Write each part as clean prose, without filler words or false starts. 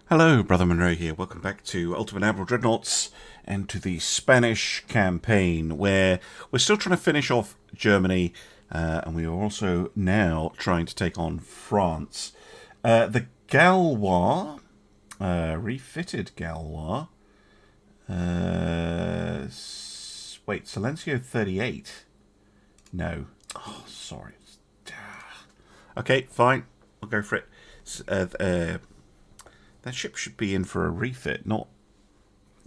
Hello, Brother Monroe here. Welcome back to Ultimate Admiral Dreadnoughts and to the Spanish campaign, where we're still trying to finish off Germany, and we are also now trying to take on France. The Gaulois, refitted Gaulois. Wait, Silencio 38? No. Oh, sorry. Okay, fine. I'll go for it. That ship should be in for a refit, not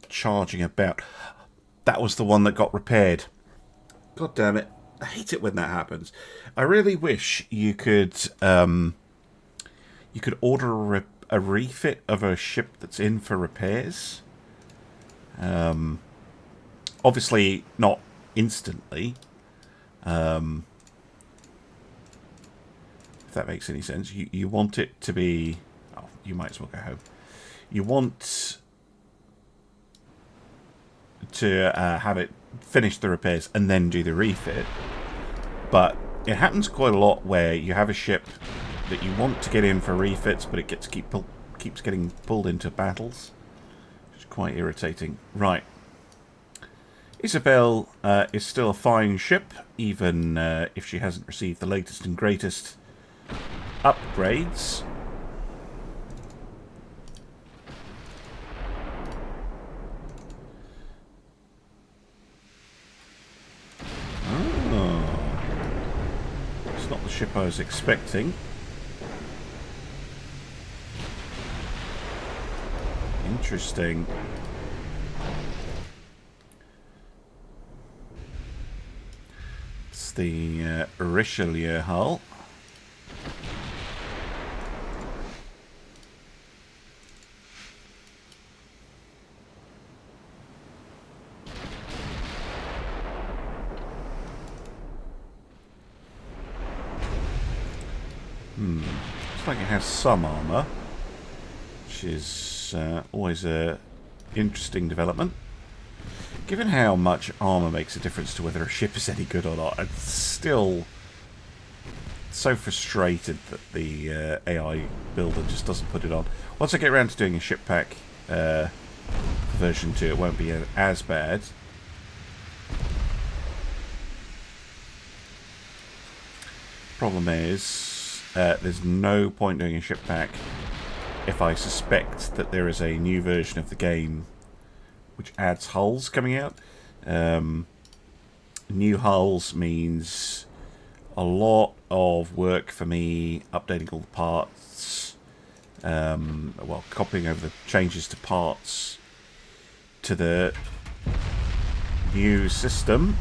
charging about. That was the one that got repaired. God damn it. I hate it when that happens. I really wish you could order a refit of a ship that's in for repairs. Obviously not instantly. If that makes any sense. You want it to be... Oh, you might as well go home. You want to have it finish the repairs and then do the refit. But it happens quite a lot where you have a ship that you want to get in for refits, but it keeps getting pulled into battles. Which is quite irritating. Right. Isabel is still a fine ship, even if she hasn't received the latest and greatest upgrades. Not the ship I was expecting. Interesting. It's the Richelieu hull. Looks like it has some armour, which is always a interesting development. Given how much armour makes a difference to whether a ship is any good or not, I'm still so frustrated that the AI builder just doesn't put it on. Once I get around to doing a ship pack for version 2, it won't be as bad. Problem is, there's no point doing a ship pack if I suspect that there is a new version of the game which adds hulls coming out. New hulls means a lot of work for me updating all the parts, well, copying over the changes to parts to the new system.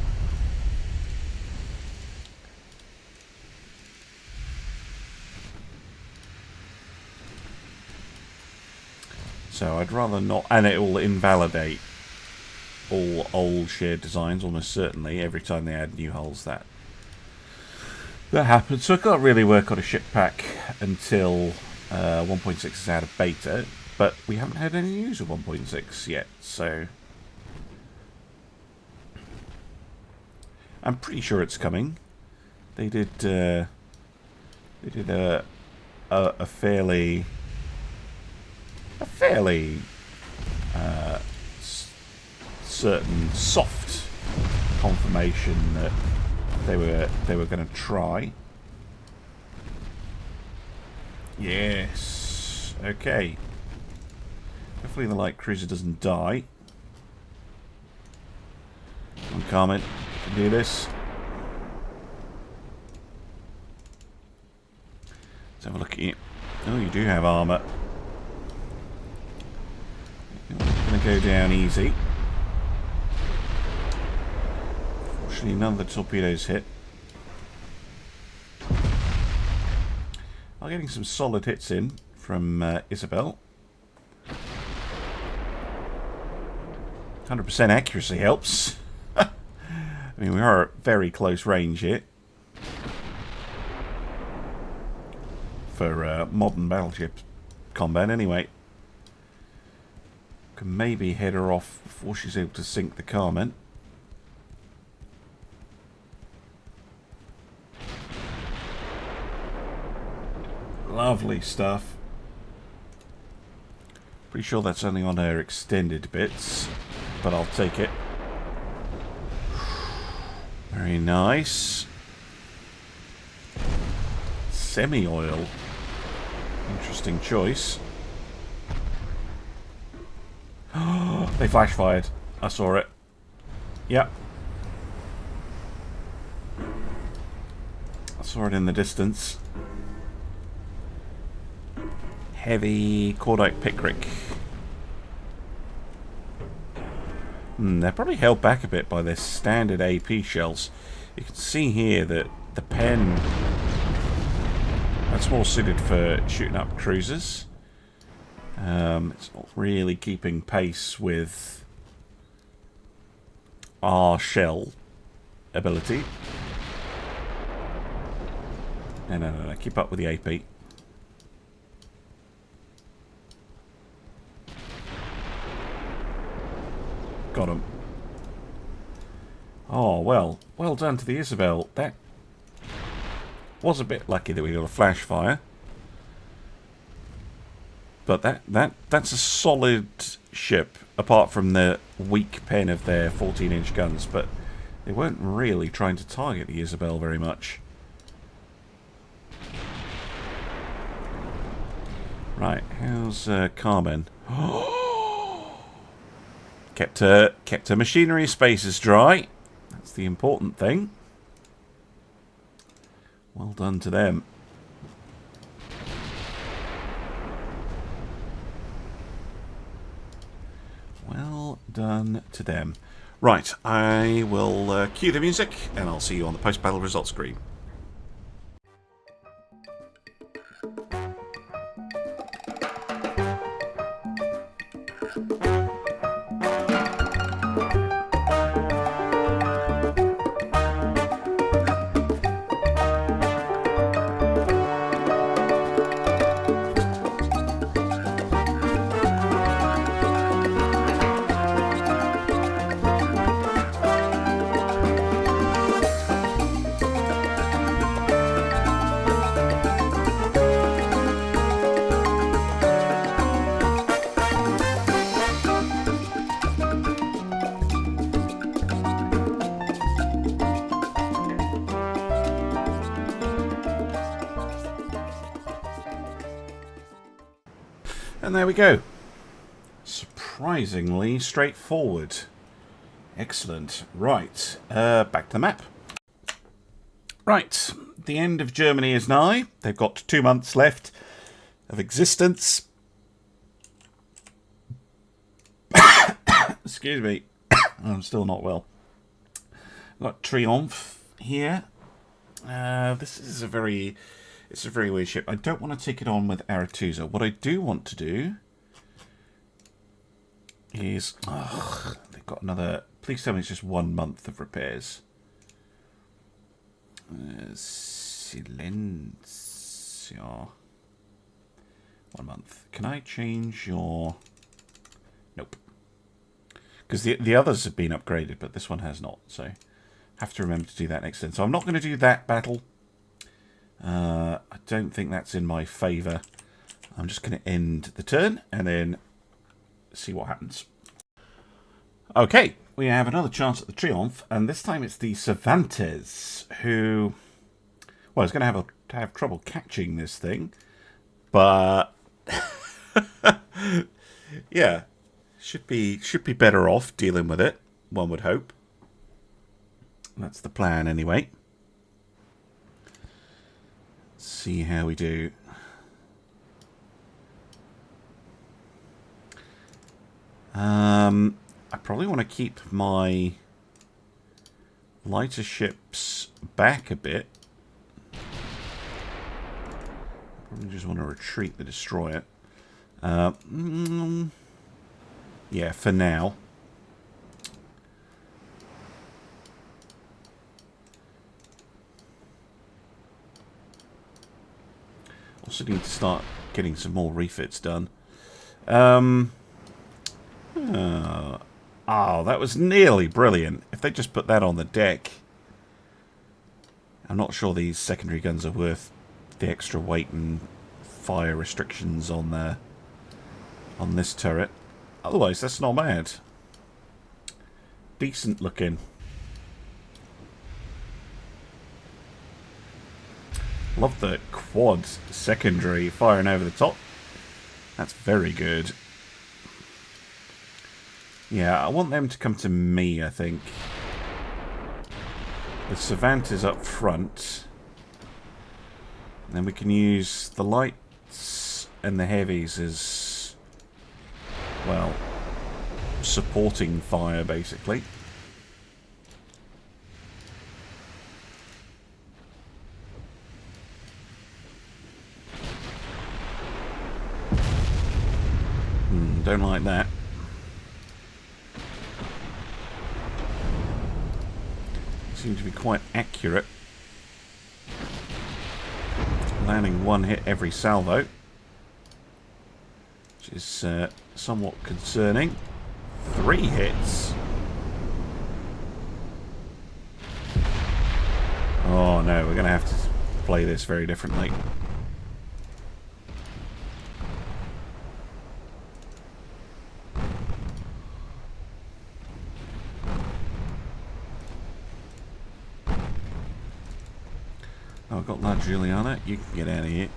So I'd rather not, and it will invalidate all old shared designs almost certainly every time they add new hulls. That happens. So I can't really work on a ship pack until 1.6 is out of beta, but we haven't had any news of 1.6 yet, so I'm pretty sure it's coming. They did a fairly certain soft confirmation that they were going to try. Yes. Okay. Hopefully the light cruiser doesn't die. Come on, Carmen. You can do this. Let's have a look at you. Oh, you do have armour. Going to go down easy. Fortunately, none of the torpedoes hit. I'm getting some solid hits in from Isabel. 100% accuracy helps. I mean, we are at very close range here. For modern battleship combat, anyway. Can maybe head her off before she's able to sink the Carmen. Lovely stuff. Pretty sure that's only on her extended bits, but I'll take it. Very nice. Semi-oil. Interesting choice. They flash fired. I saw it. Yep. I saw it in the distance. Heavy cordite picric. They're probably held back a bit by their standard AP shells. You can see here that the pen, that's more suited for shooting up cruisers. It's not really keeping pace with our shell ability. No. Keep up with the AP. Got him. Oh, well done to the Isabel. That was a bit lucky that we got a flash fire. But that's a solid ship, apart from the weak pen of their 14-inch guns. But they weren't really trying to target the Isabel very much. Right, how's Carmen? Kept her machinery spaces dry. That's the important thing. Well done to them. Well done to them. Right, I will cue the music, and I'll see you on the post-battle results screen. And there we go. Surprisingly straightforward. Excellent. Right, back to the map. Right, the end of Germany is nigh. They've got 2 months left of existence. Excuse me. I'm still not well. I've got Triomphe here. This is a very weird ship. I don't want to take it on with Aretusa. What I do want to do is... they've got another... Please tell me it's just 1 month of repairs. Silencio. 1 month. Can I change your... Nope. Because the others have been upgraded, but this one has not. So I have to remember to do that next turn. So I'm not going to do that battle. I don't think that's in my favour. I'm just going to end the turn and then see what happens. Okay, we have another chance at the Triomphe, and this time it's the Cervantes, who, well, is going to have trouble catching this thing, but yeah, should be better off dealing with it, one would hope. That's the plan anyway. See how we do. I probably want to keep my lighter ships back a bit. Probably just want to retreat the destroyer. Yeah, for now. Also need to start getting some more refits done. Oh, that was nearly brilliant. If they just put that on the deck. I'm not sure these secondary guns are worth the extra weight and fire restrictions on on this turret. Otherwise, that's not bad. Decent looking. Love the quad secondary firing over the top. That's very good. Yeah, I want them to come to me, I think. The Cervantes up front. And then we can use the lights and the heavies as, well, supporting fire, basically. Don't like that. Seem to be quite accurate. Landing one hit every salvo, which is somewhat concerning. 3 hits. Oh no, we're going to have to play this very differently. Oh, I've got that, Juliana. You can get out of here.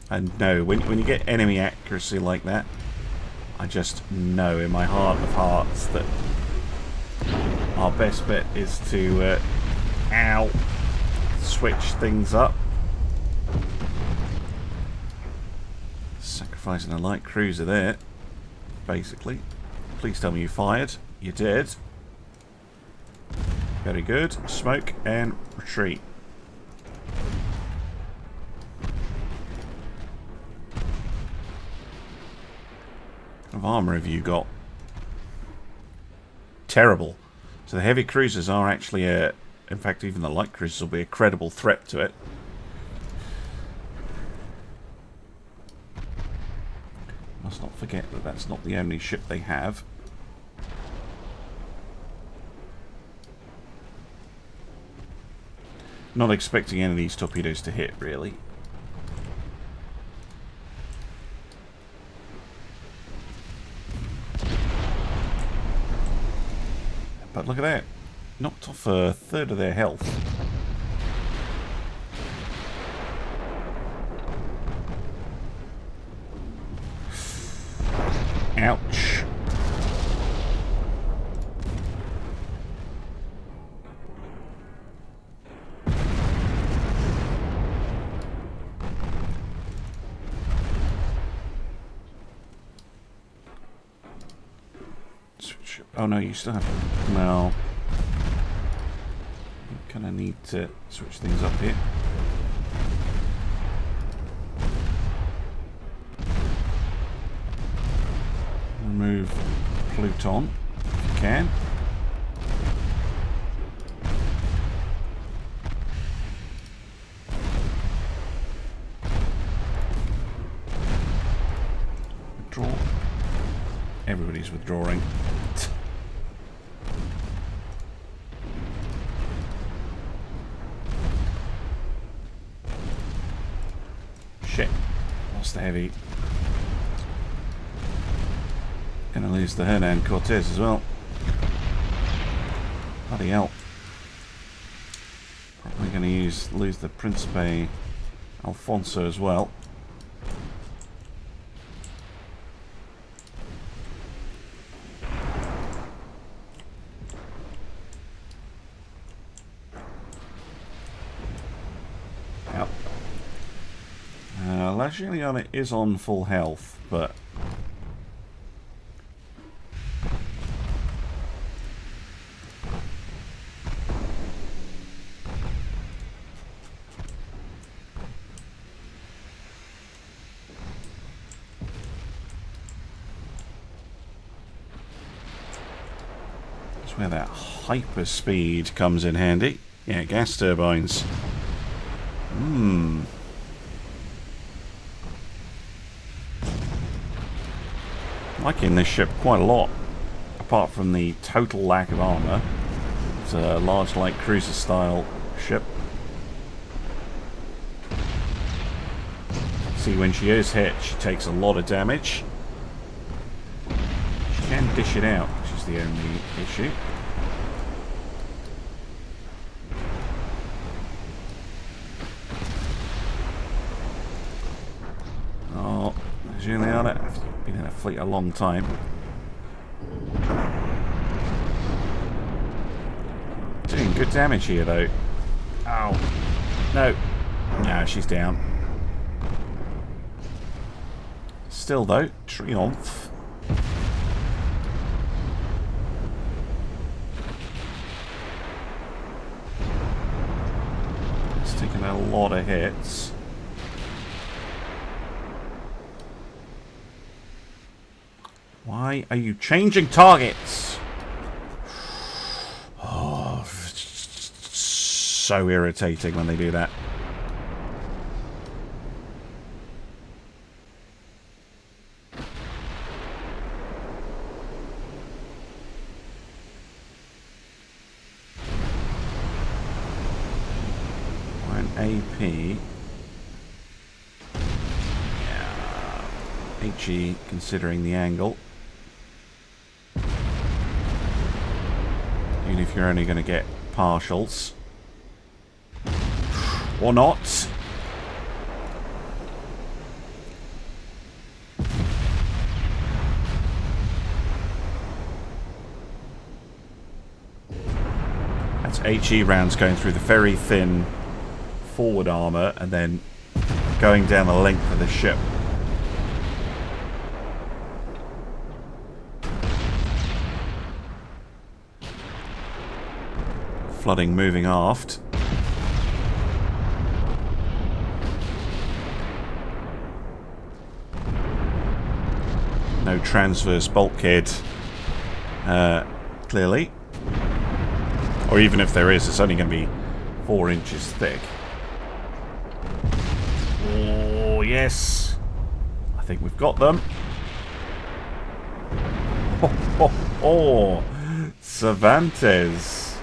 And no, when you get enemy accuracy like that, I just know in my heart of hearts that our best bet is to switch things up. Sacrificing a light cruiser there, basically. Please tell me you fired. You did. Very good. Smoke and retreat. What armor have you got? Terrible. So the heavy cruisers are actually a... In fact, even the light cruisers will be a credible threat to it. Must not forget that that's not the only ship they have. Not expecting any of these torpedoes to hit, really. But look at that. Knocked off a third of their health. Ouch. Oh no, you still have... No. You kind of need to switch things up here. Remove Pluton, if you can. Withdraw. Everybody's withdrawing. Lost the heavy. Gonna lose the Hernan Cortez as well. Bloody hell. Probably gonna lose the Principe Alfonso as well. Laszlo is on full health, but that's where that hyper speed comes in handy. Yeah, gas turbines. Liking this ship quite a lot, apart from the total lack of armour. It's a large light cruiser style ship. See, when she is hit, she takes a lot of damage. She can dish it out, which is the only issue. Oh, Juliana, I've been in a fleet a long time. Doing good damage here, though. Ow. No. No, she's down. Still, though, Triumph. It's taken a lot of hits. Why are you changing targets? Oh, so irritating when they do that. AP. Yeah. HE, considering the angle. Even if you're only going to get partials. Or not. That's HE rounds going through the very thin forward armor and then going down the length of the ship. Flooding moving aft. No transverse bulkhead, clearly. Or even if there is, it's only going to be 4 inches thick. Oh, yes. I think we've got them. Oh, Cervantes.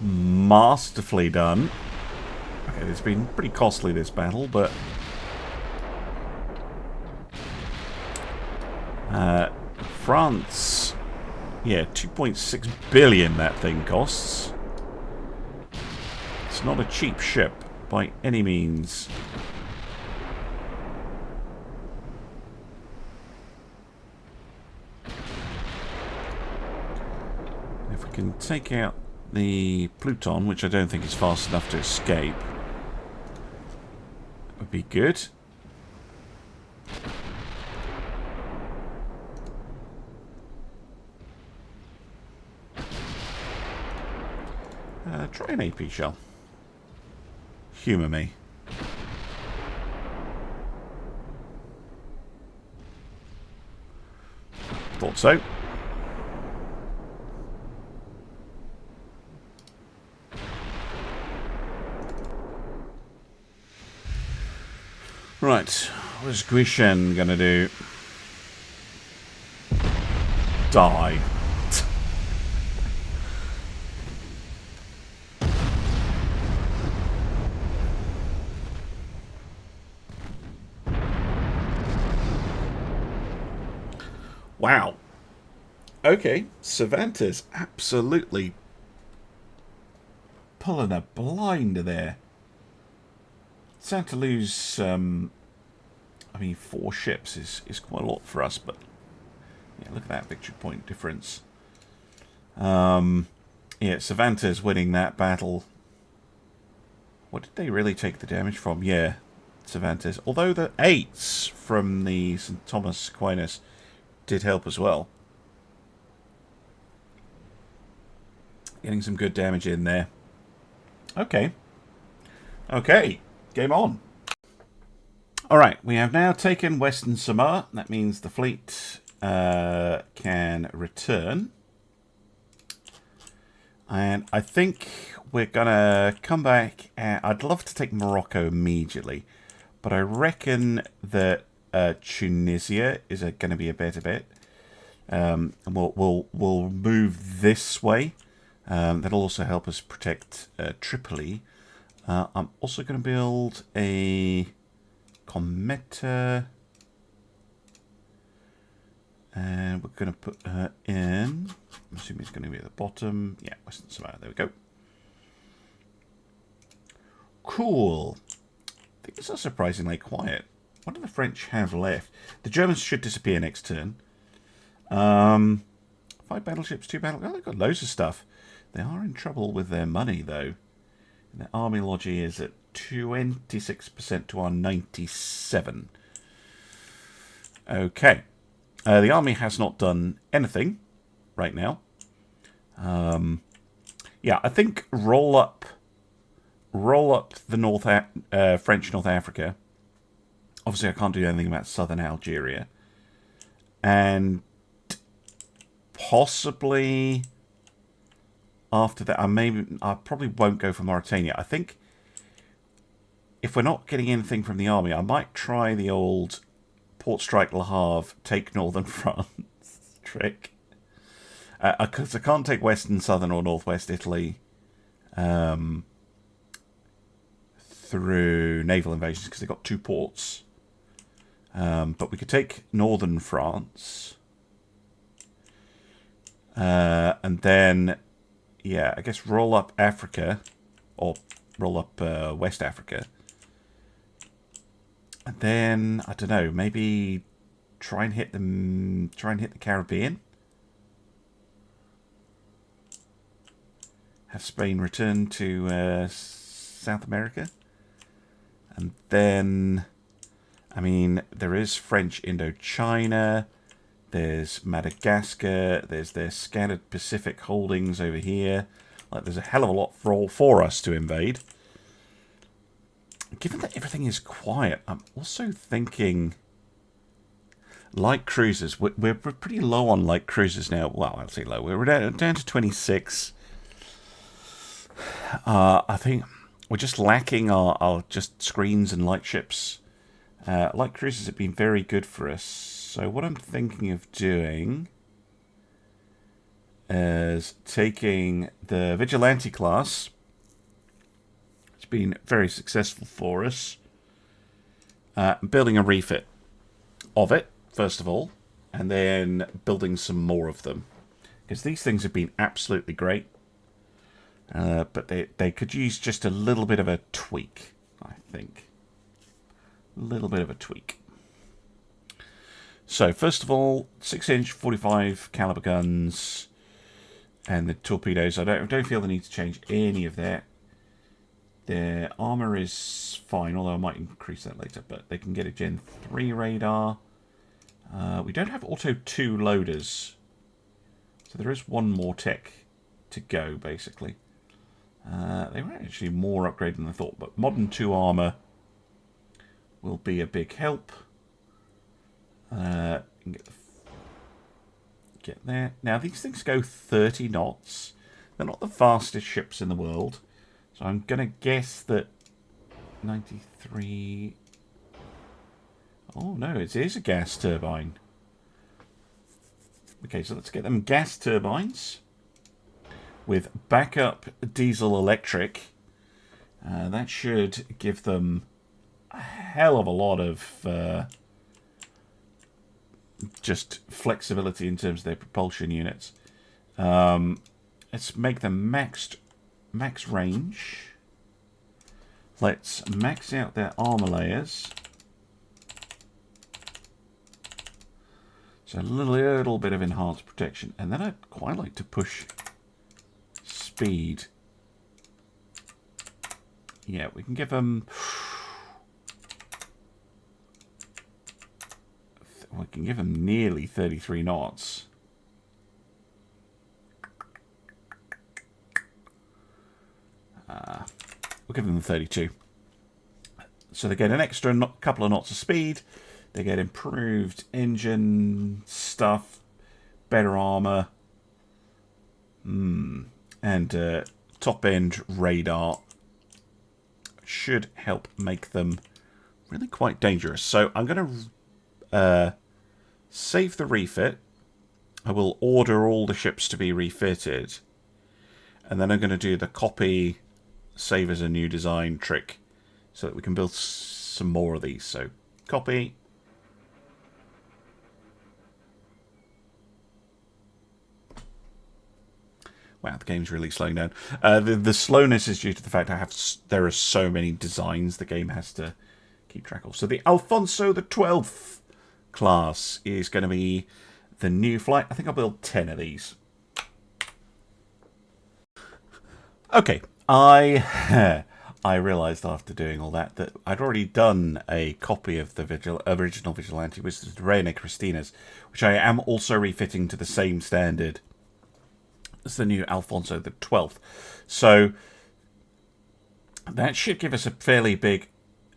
Masterfully done. Okay, it's been pretty costly, this battle, but... France... Yeah, 2.6 billion that thing costs. It's not a cheap ship by any means. If we can take out the Pluton, which I don't think is fast enough to escape, that would be good. Try an AP shell. Humour me. Thought so. Right, what is Guishen gonna do? Die. Wow. Okay, Cervantes absolutely pulling a blinder there. Sad to lose, I mean, 4 ships is quite a lot for us, but yeah, look at that victory point difference. Yeah, Cervantes winning that battle. What did they really take the damage from? Yeah, Cervantes. Although the 8s from the St. Thomas Aquinas did help as well. Getting some good damage in there. Okay. Okay. Game on. Alright, we have now taken Western Samoa. That means the fleet can return. And I think we're going to come back. I'd love to take Morocco immediately. But I reckon that Tunisia is going to be a better bet. And we'll move this way. That'll also help us protect Tripoli. I'm also going to build a Cometa. And we're going to put her in. I'm assuming it's going to be at the bottom. Yeah, Western Savannah. There we go. Cool. Things are surprisingly quiet. What do the French have left? The Germans should disappear next turn. 5 battleships, 2 battleships. Oh, they've got loads of stuff. They are in trouble with their money, though. And their army logi is at 26% to our 97. Okay. The army has not done anything right now. Yeah, I think roll up the French North Africa. Obviously, I can't do anything about southern Algeria. And possibly after that, I probably won't go for Mauritania. I think if we're not getting anything from the army, I might try the old Port Strike Le Havre, take northern France trick. Because I can't take western, southern, or northwest Italy through naval invasions because they've got 2 ports. But we could take northern France. And then, yeah, I guess roll up Africa, or roll up West Africa. And then, I don't know, maybe try and hit the Caribbean. Have Spain return to South America. And then, I mean, there is French Indochina. There's Madagascar. There's their scattered Pacific holdings over here. Like, there's a hell of a lot for us to invade. Given that everything is quiet, I'm also thinking light cruisers. We're pretty low on light cruisers now. Well, I'll say low. We're down to 26. I think we're just lacking our just screens and light ships. Light cruisers have been very good for us. So what I'm thinking of doing is taking the Vigilante class. It's been very successful for us. Building a refit of it, first of all, and then building some more of them. Because these things have been absolutely great. But they could use just a little bit of a tweak, I think. A little bit of a tweak. So, first of all, 6-inch 45 caliber guns and the torpedoes. I don't feel the need to change any of that. Their armor is fine, although I might increase that later. But they can get a Gen 3 radar. We don't have Auto 2 loaders. So there is one more tech to go, basically. They were actually more upgraded than I thought. But Modern 2 armor will be a big help. Get there. Now, these things go 30 knots. They're not the fastest ships in the world. So I'm going to guess that 93... Oh, no, it is a gas turbine. Okay, so let's get them gas turbines with backup diesel electric. That should give them a hell of a lot of just flexibility in terms of their propulsion units. Let's make them max range. Let's max out their armor layers. So a little bit of enhanced protection. And then I'd quite like to push speed. Yeah, we can give them... We can give them nearly 33 knots. We'll give them 32. So they get an extra couple of knots of speed. They get improved engine stuff, better armor, and top-end radar. Should help make them really quite dangerous. So I'm going to save the refit. I will order all the ships to be refitted. And then I'm going to do the copy, save as a new design trick so that we can build some more of these. So copy. Wow, the game's really slowing down. The slowness is due to the fact there are so many designs the game has to keep track of. So the Alfonso the 12th class is going to be the new flight. I think I'll build 10 of these. Okay, I realised after doing all that I'd already done a copy of the original Vigilante, which is Reina Cristina's, which I am also refitting to the same standard as the new Alfonso the 12th. So that should give us a fairly big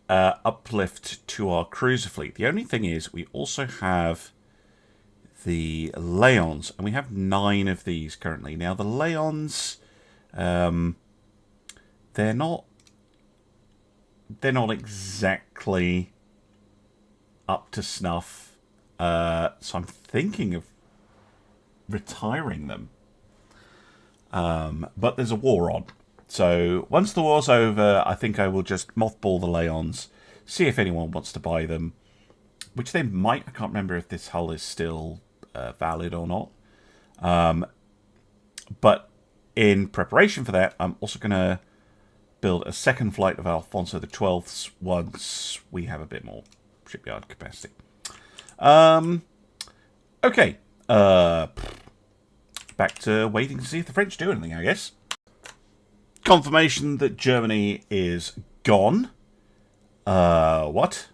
uplift to our cruiser fleet. The only thing is we also have the Leons, and we have 9 of these currently. Now the Leons, they're not exactly up to snuff, so I'm thinking of retiring them. But there's a war on, so once the war's over, I think I will just mothball the Leons, see if anyone wants to buy them, which they might. I can't remember if this hull is still valid or not. But in preparation for that, I'm also going to build a second flight of Alfonso the 12ths once we have a bit more shipyard capacity. Okay. Back to waiting to see if the French do anything, I guess. Confirmation that Germany is gone. What?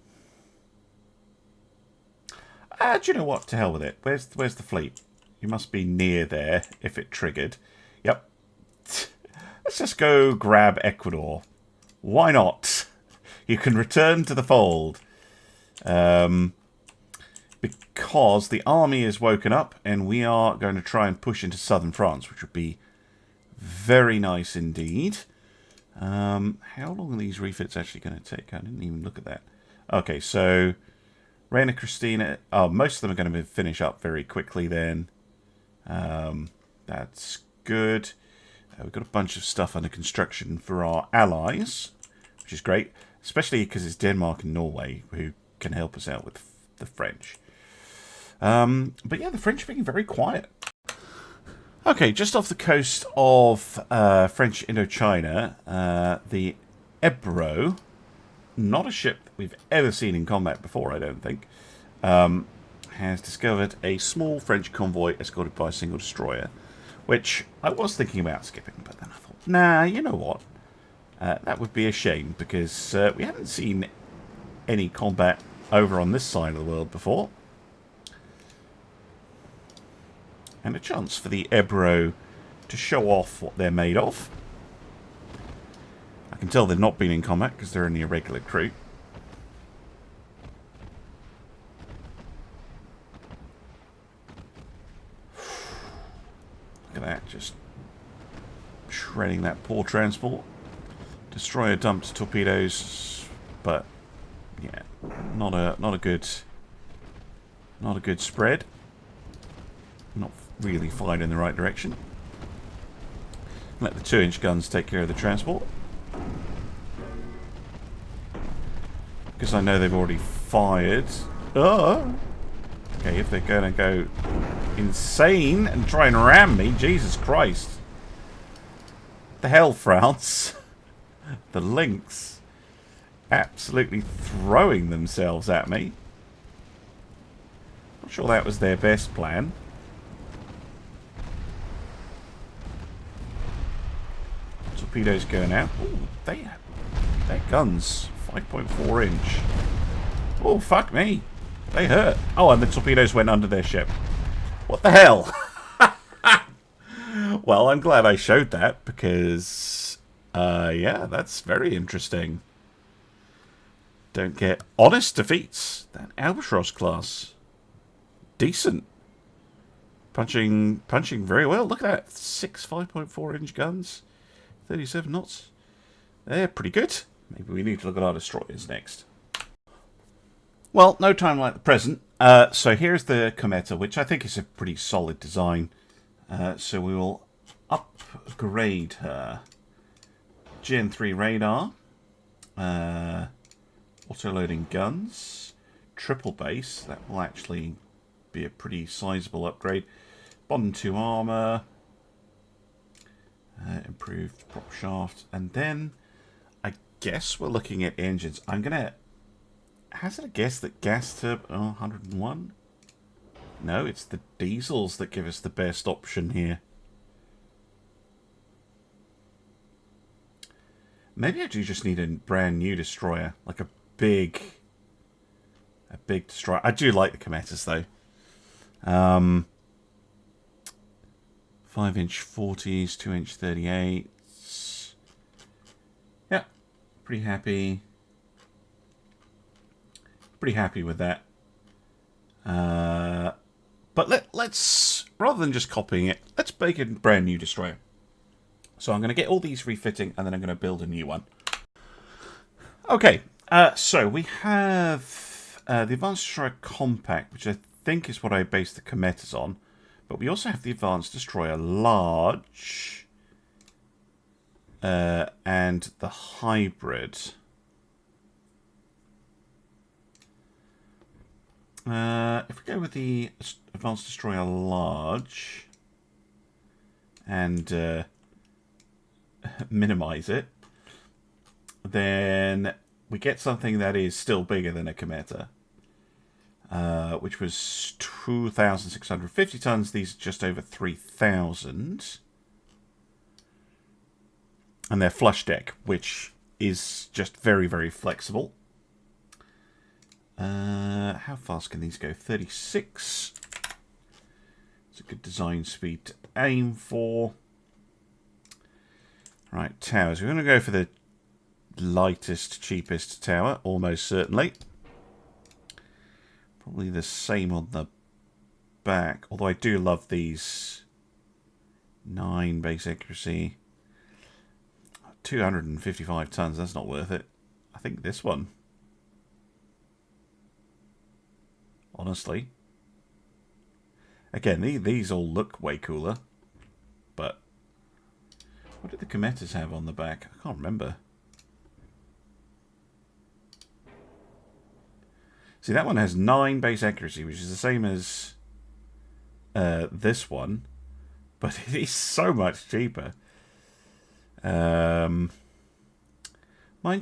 Do you know what? To hell with it. Where's the fleet? You must be near there if it triggered. Yep. Let's just go grab Ecuador. Why not? You can return to the fold. Because the army is woken up and we are going to try and push into southern France, which would be very nice indeed. How long are these refits actually going to take? I didn't even look at that. Okay, so Reina Cristina. Oh, most of them are going to finish up very quickly then. That's good. We've got a bunch of stuff under construction for our allies, which is great, especially because it's Denmark and Norway who can help us out with the French. But yeah, the French are being very quiet. Okay, just off the coast of French Indochina, the Ebro, not a ship that we've ever seen in combat before, I don't think, has discovered a small French convoy escorted by a single destroyer, which I was thinking about skipping, but then I thought, nah, you know what? That would be a shame, because we haven't seen any combat over on this side of the world before. And a chance for the Ebro to show off what they're made of. I can tell they've not been in combat because they're only a regular crew. Look at that, just shredding that poor transport. Destroyer dumped torpedoes, but yeah, not a good spread. Not really fired in the right direction. Let the 2-inch guns take care of the transport, because I know they've already fired. Oh, okay. If they're going to go insane and try and ram me, Jesus Christ! The hell, France! The Lynx absolutely throwing themselves at me. Not sure that was their best plan. Torpedoes going out. Ooh, their guns 5.4 inch. Oh, fuck me. They hurt. Oh, and the torpedoes went under their ship. What the hell? Well, I'm glad I showed that because, yeah, that's very interesting. Don't get honest defeats. That Albatross class. Decent. Punching very well. Look at that. 6 5.4 inch guns. 37 knots. They're pretty good. Maybe we need to look at our destroyers next. Well, no time like the present. So here's the Cometa, which I think is a pretty solid design. So we will upgrade her. Gen 3 radar. Auto-loading guns. Triple base. That will actually be a pretty sizable upgrade. Bond 2 armor. Improved prop shaft. And then I guess we're looking at engines. I'm going to hazard a guess that gas turbo... Oh, 101? No, it's the diesels that give us the best option here. Maybe I do just need a brand new destroyer. Like a big destroyer. I do like the Cometas though. 5-inch 40s, 2-inch 38s. Yeah, pretty happy. Pretty happy with that. But let's, rather than just copying it, let's make a brand new destroyer. So I'm going to get all these refitting, and then I'm going to build a new one. Okay, so we have the Advanced Destroyer Compact, which I think is what I based the Cometas on. But we also have the Advanced Destroyer Large and the Hybrid. If we go with the Advanced Destroyer Large and minimize it, then we get something that is still bigger than a Cometa, which was 2,650 tons. These are just over 3,000. And they're flush deck, which is just very, very flexible. How fast can these go? 36. It's a good design speed to aim for. Right, towers. We're going to go for the lightest, cheapest tower, almost certainly. Probably the same on the back, although I do love these. 9 base accuracy. 255 tons, that's not worth it. I think this one. Honestly. Again, these all look way cooler. But what did the Cometas have on the back? I can't remember. See, that one has 9 base accuracy, which is the same as this one. But it is so much cheaper. Mind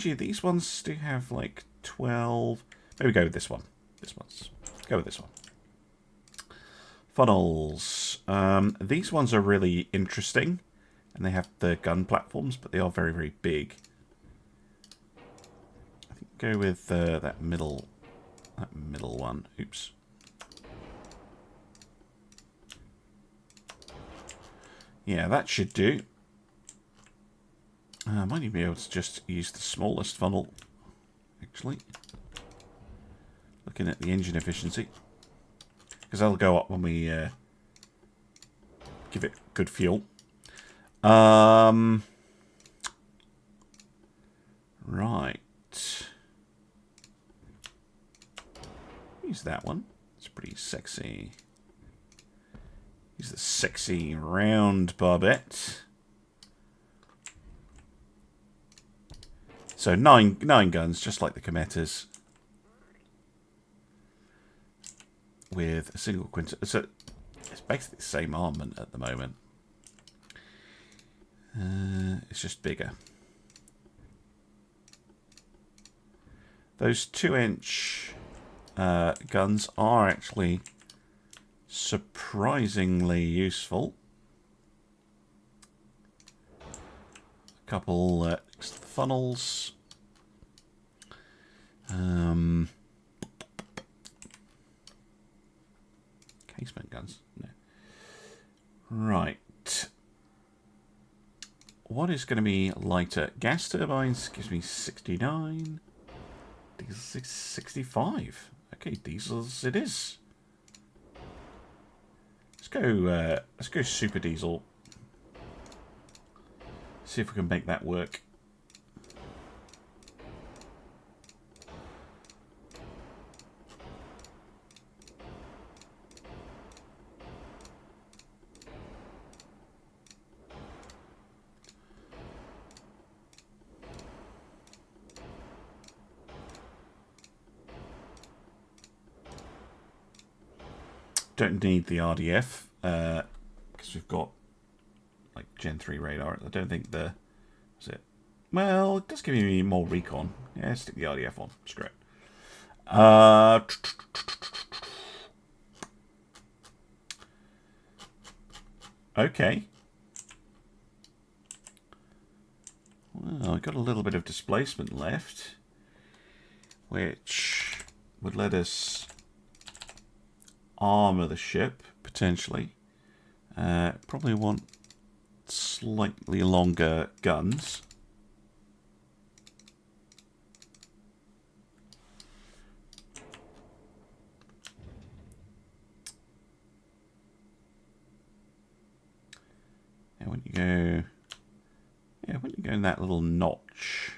you, these ones do have like 12. Maybe go with this one. Go with this one. Funnels. These ones are really interesting. And they have the gun platforms, but they are very, very big. I think go with that middle one. Oops. Yeah, that should do. I might even be able to just use the smallest funnel, actually. Looking at the engine efficiency. Because that'll go up when we give it good fuel. Right. Use that one. It's pretty sexy. Use the sexy round barbette. So nine guns, just like the Cometas. With a single quintet. So it's basically the same armament at the moment. It's just bigger. Those 2-inch guns are actually surprisingly useful. A couple funnels. Casement guns. No. Right. What is going to be lighter? Gas turbines gives me 69. Diesel 65. Okay, diesels it is. Let's go super diesel. See if we can make that work. don't need the RDF because we've got like Gen 3 radar. I don't think the... Is it? Well, it does give me more recon. Yeah, stick the RDF on. Screw it. Okay. Well, I've got a little bit of displacement left, which would let us armor the ship, potentially. Probably want slightly longer guns. Yeah, when you go... Yeah, when you go in that little notch...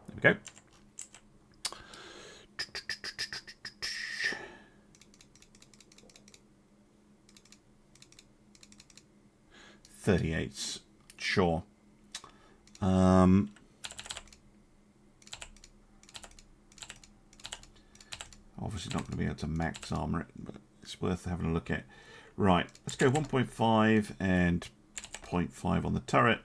There we go. .38s, sure. Obviously not going to be able to max armor it, but it's worth having a look at. Right, let's go 1.5 and 0.5 on the turret.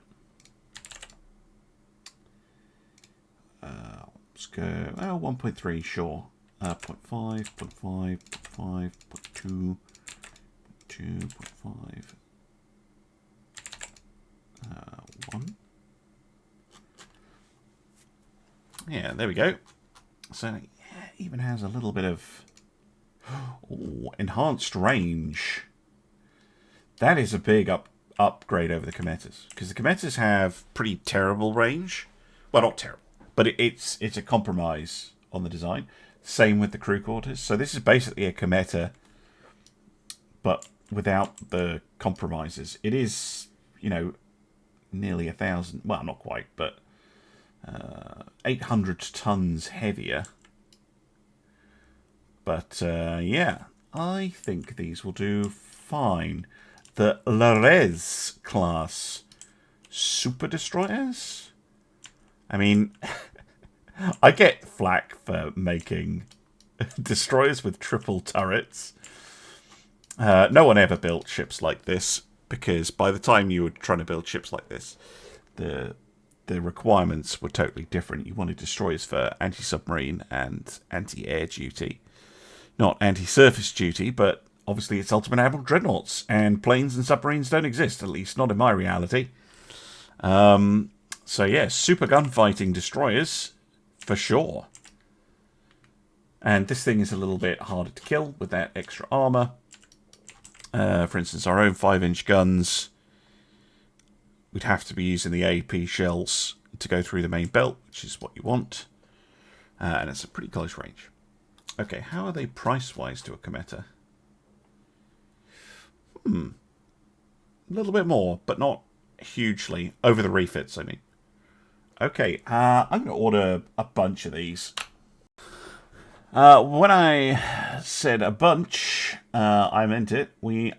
Let's go 1.3, sure. 0.5, 0.5, 0.5, 0.2, 0.5. 1. Yeah, there we go. So yeah, it even has a little bit of enhanced range. That is a big upgrade over the Cometas, because the Cometas have pretty terrible range. Well, not terrible, but it's a compromise on the design. Same with the crew quarters. So this is basically a Cometa, but without the compromises. It is, you know, nearly 1,000. Well, not quite, but 800 tons heavier. But yeah, I think these will do fine. The Larez class super destroyers. I mean, I get flack for making destroyers with triple turrets. No one ever built ships like this, because by the time you were trying to build ships like this, the requirements were totally different. You wanted destroyers for anti-submarine and anti-air duty. Not anti-surface duty, but obviously it's Ultimate Admiral Dreadnoughts, and planes and submarines don't exist, at least not in my reality. So yeah, super gunfighting destroyers, for sure. And this thing is a little bit harder to kill with that extra armor. For instance, our own 5-inch guns, we'd have to be using the AP shells to go through the main belt, which is what you want. And it's a pretty close range. Okay, how are they price-wise to a Cometa? A little bit more, but not hugely. Over the refits, I mean. Okay, I'm going to order a bunch of these. When I said a bunch, I meant it.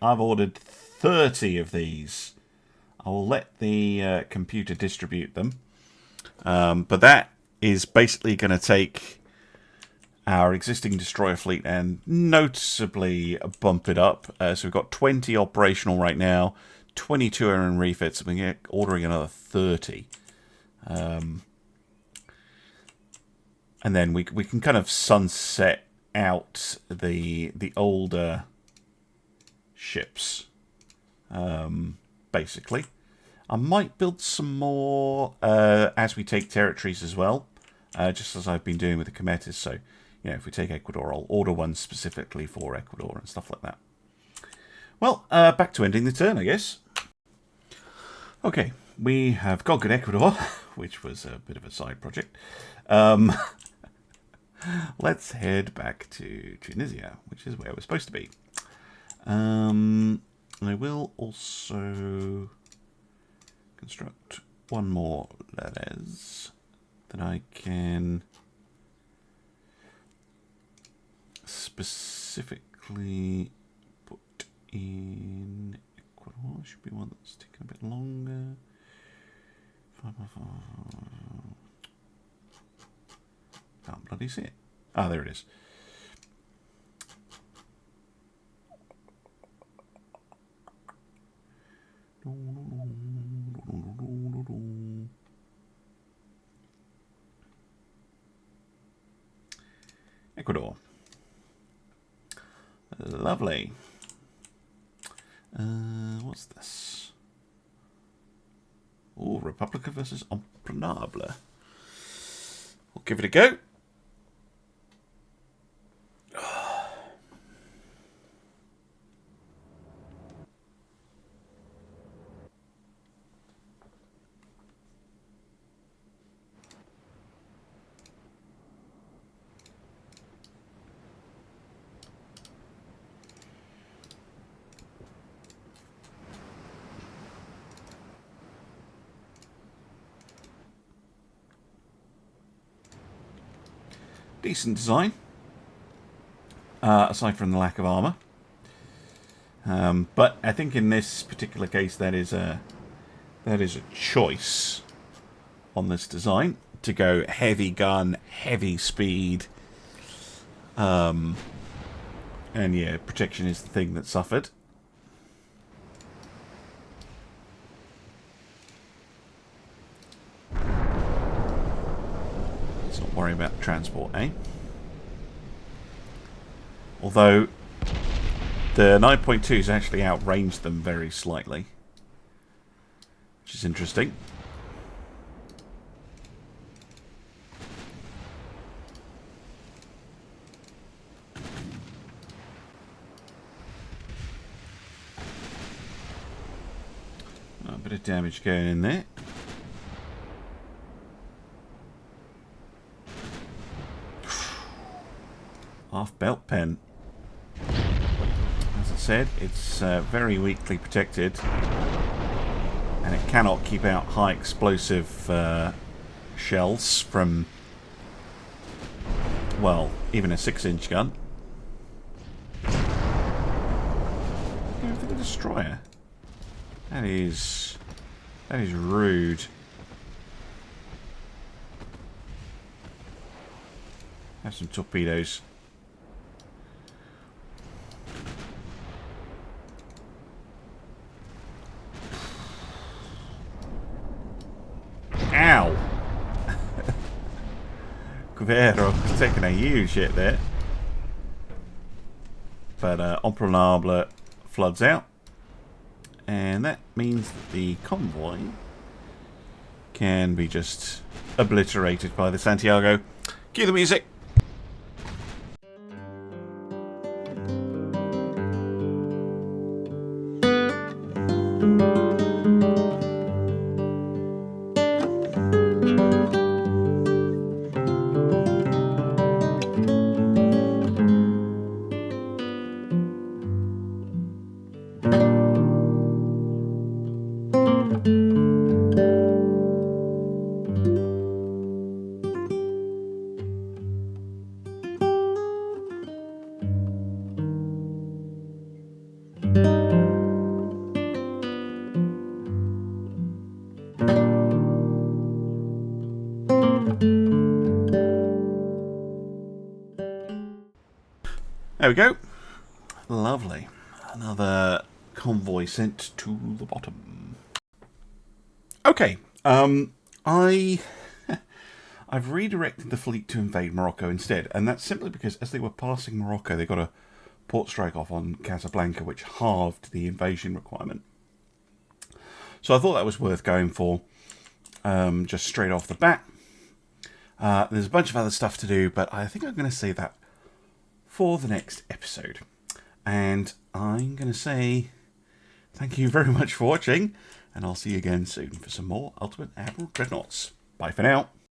I've ordered 30 of these. I will let the computer distribute them. But that is basically going to take our existing destroyer fleet and noticeably bump it up. So we've got 20 operational right now, 22 are in refits, and we're ordering another 30. And then we can kind of sunset out the older ships, basically. I might build some more as we take territories as well, just as I've been doing with the Cometas. So, you know, if we take Ecuador, I'll order one specifically for Ecuador and stuff like that. Well, back to ending the turn, I guess. Okay, we have conquered Ecuador, which was a bit of a side project. Let's head back to Tunisia, which is where we're supposed to be. I will also construct one more Larez that I can specifically put in Ecuador. Should be one that's taking a bit longer. Can't bloody see it. Ah, there it is. Ecuador. Lovely. What's this? Oh, Republica versus Imprenable. We'll give it a go. Decent design, aside from the lack of armour. But I think in this particular case, that is a choice on this design to go heavy gun, heavy speed, and yeah, protection is the thing that suffered. Worry about transport, eh? Although the 9.2's actually outranged them very slightly, which is interesting. A bit of damage going in there. Half belt pen. As I said, it's very weakly protected, and it cannot keep out high explosive shells from, well, even a 6-inch gun. Going for the destroyer. That is rude. Have some torpedoes. Ow! Guerrero taking a huge hit there. But Imprenable floods out. And that means that the convoy can be just obliterated by the Santiago. Cue the music! There we go. Lovely. Another convoy sent to the bottom. Okay. I've redirected the fleet to invade Morocco instead, and that's simply because as they were passing Morocco, they got a port strike off on Casablanca, which halved the invasion requirement. So I thought that was worth going for, just straight off the bat. There's a bunch of other stuff to do, but I think I'm going to save that for the next episode. And I'm going to say thank you very much for watching, and I'll see you again soon for some more Ultimate Admiral Dreadnoughts. Bye for now.